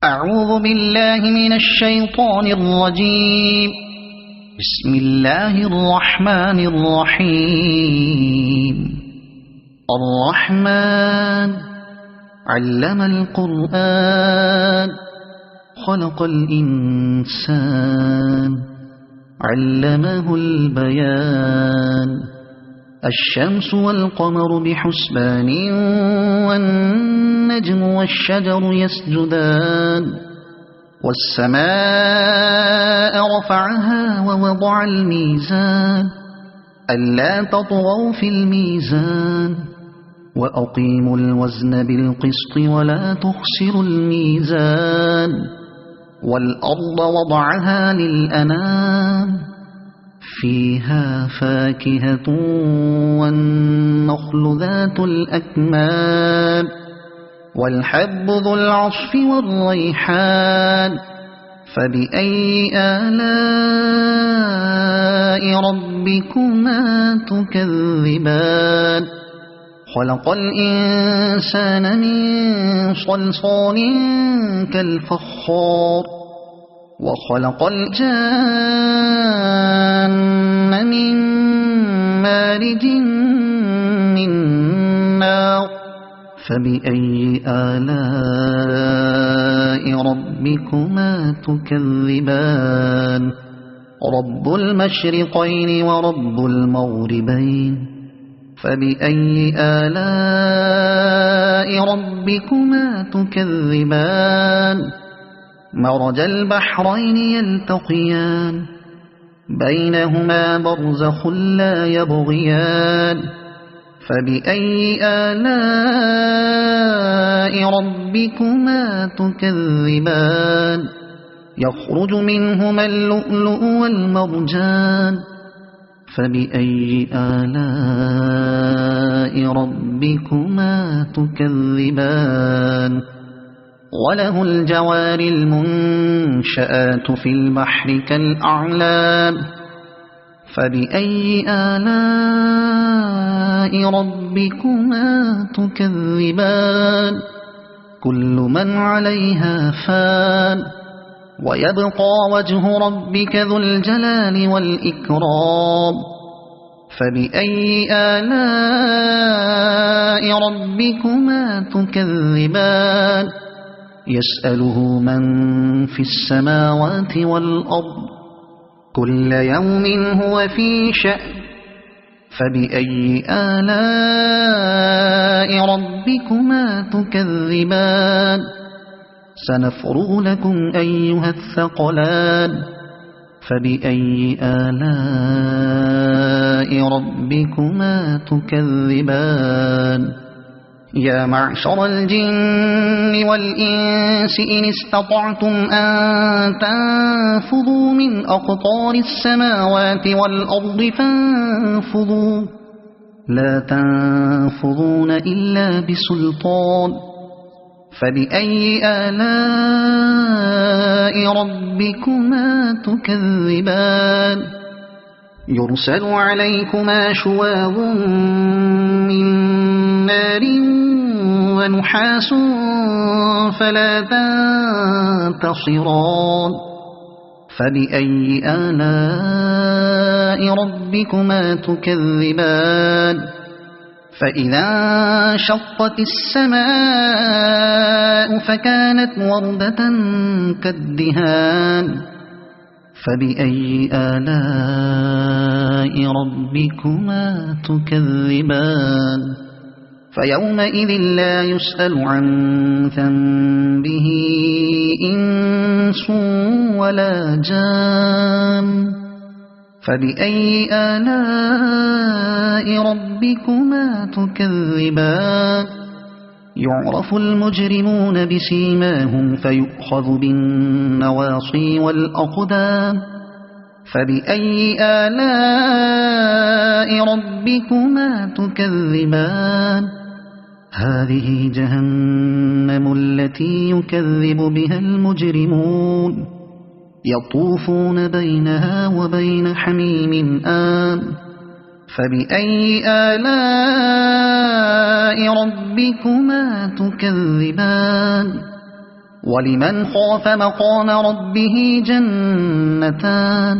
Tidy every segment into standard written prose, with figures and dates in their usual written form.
أعوذ بالله من الشيطان الرجيم. بسم الله الرحمن الرحيم. الرحمن علم القرآن خلق الإنسان علمه البيان. الشمس والقمر بحسبان والنجم والشجر يسجدان. والسماء رفعها ووضع الميزان ألا تطغوا في الميزان وأقيموا الوزن بالقسط ولا تخسروا الميزان. والأرض وضعها للأنام فيها فاكهة والنخل ذات الأكمام والحب ذو العصف والريحان. فبأي آلاء ربكما تكذبان؟ خلق الإنسان من صلصال كالفخار وخلق الجان من مارج من نار. فبأي آلاء ربكما تكذبان؟ رب المشرقين ورب المغربين. فبأي آلاء ربكما تكذبان؟ مرج البحرين يلتقيان بينهما برزخ لا يبغيان. فبأي آلاء ربكما تكذبان؟ يخرج منهما اللؤلؤ والمرجان. فبأي آلاء ربكما تكذبان؟ وله الجوار المنشآت في البحر كالأعلام. فبأي آلاء ربكما تكذبان؟ كل من عليها فان ويبقى وجه ربك ذو الجلال والإكرام. فبأي آلاء ربكما تكذبان؟ يسأله من في السماوات والأرض كل يوم هو في شأن. فبأي آلاء ربكما تكذبان؟ سنفرغ لكم أيها الثقلان. فبأي آلاء ربكما تكذبان؟ يا معشر الجن والإنس إن استطعتم أن تنفذوا من أقطار السماوات والأرض فانفذوا لا تنفذون إلا بسلطان. فبأي آلاء ربكما تكذبان؟ يرسل عليكما شواظ من نار ونحاس فلا تنتصران. فبأي آلاء ربكما تكذبان؟ فإذا انشقت السماء فكانت وردة كالدهان. فبأي آلاء ربكما تكذبان؟ فيومئذ لا يسأل عن ذنبه إنس ولا جان. فبأي آلاء ربكما تكذبان؟ يعرف المجرمون بسيماهم فيؤخذ بالنواصي والأقدام. فبأي آلاء ربكما تكذبان؟ هذه جهنم التي يكذب بها المجرمون يطوفون بينها وبين حميم آن. فبأي آلاء ربكما تكذبان ولمن خاف مقام ربه جنتان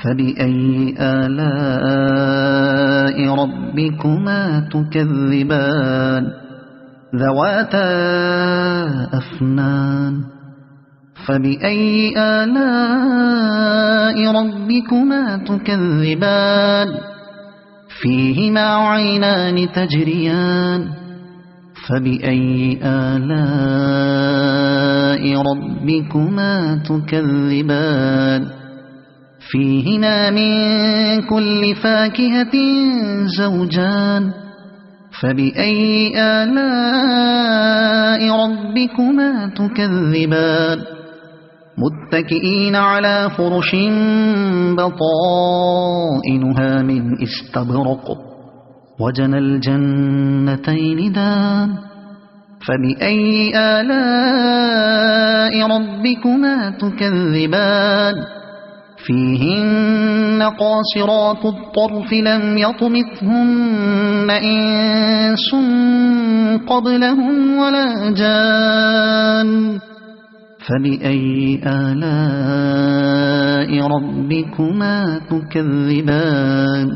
فبأي آلاء ربكما تكذبان ذواتا أفنان فبأي آلاء ربكما تكذبان فيهما عينان تجريان فبأي آلاء ربكما تكذبان فيهما من كل فاكهة زوجان فبأي آلاء ربكما تكذبان متكئين على فرش بطائنها من استبرق وجنى الجنتين دان فبأي آلاء ربكما تكذبان فيهن قاصرات الطرف لم يطمثهن إنس قبلهم ولا جان فبأي آلاء ربكما تكذبان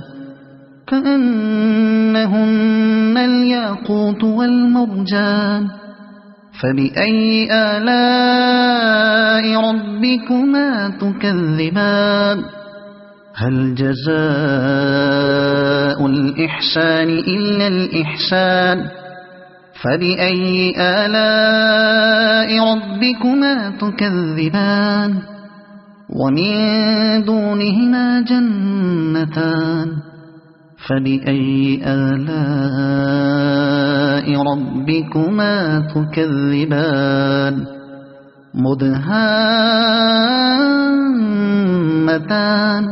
كأنهن الياقوت والمرجان فبأي آلاء ربكما تكذبان هل جزاء الإحسان إلا الإحسان فبأي آلاء ربكما تكذبان ومن دونهما جنتان فبأي آلاء ربكما تكذبان مدهامتان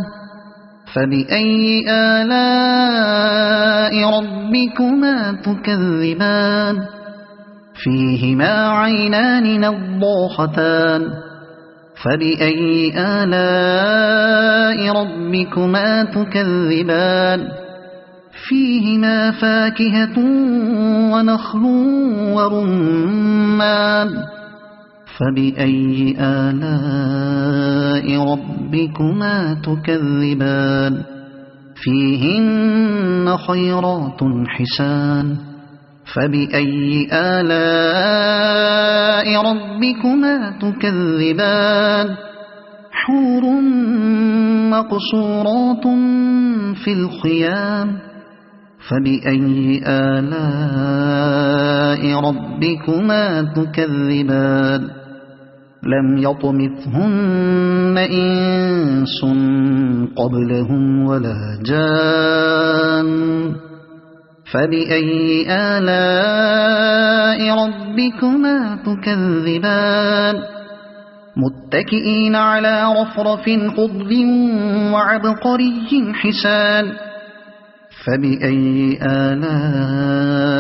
فبأي آلاء ربكما تكذبان فيهما عينان نضاختان فبأي آلاء ربكما تكذبان فيهما فاكهة ونخل ورمان فبأي آلاء ربكما تكذبان فيهن خيرات حسان فبأي آلاء ربكما تكذبان حور مقصورات في الخيام فبأي آلاء ربكما تكذبان لم يطمثهن إنس قبلهم ولا جان فبأي آلاء ربكما تكذبان متكئين على رفرف خضر وعبقري حسان فبأي آلاء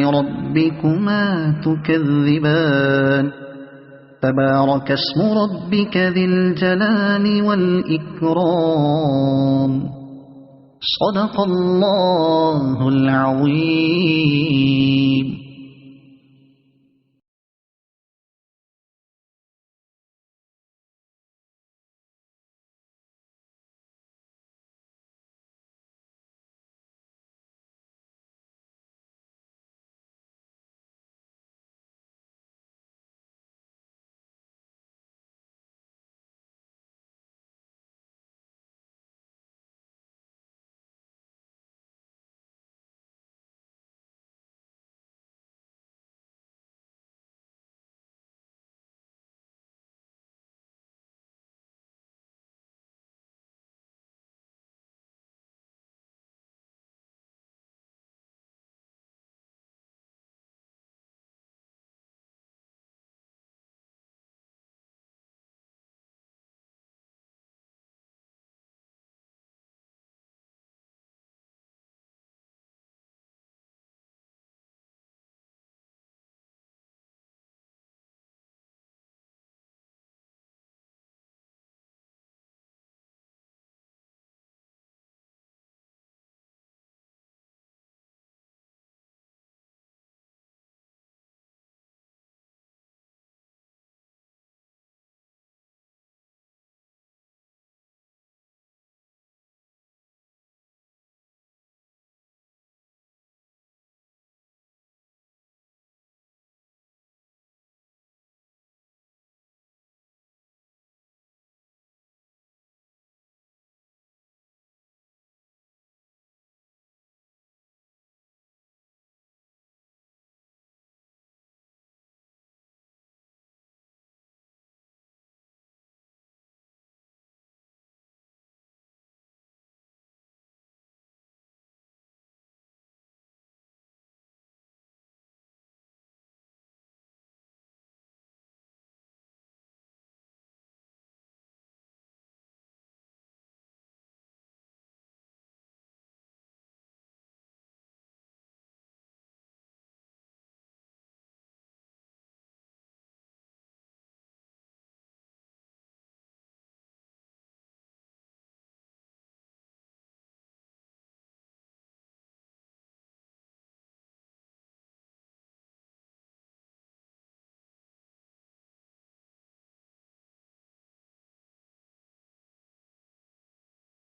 ربكما تكذبان تبارك اسم ربك ذي الجلال والإكرام صدق الله العظيم.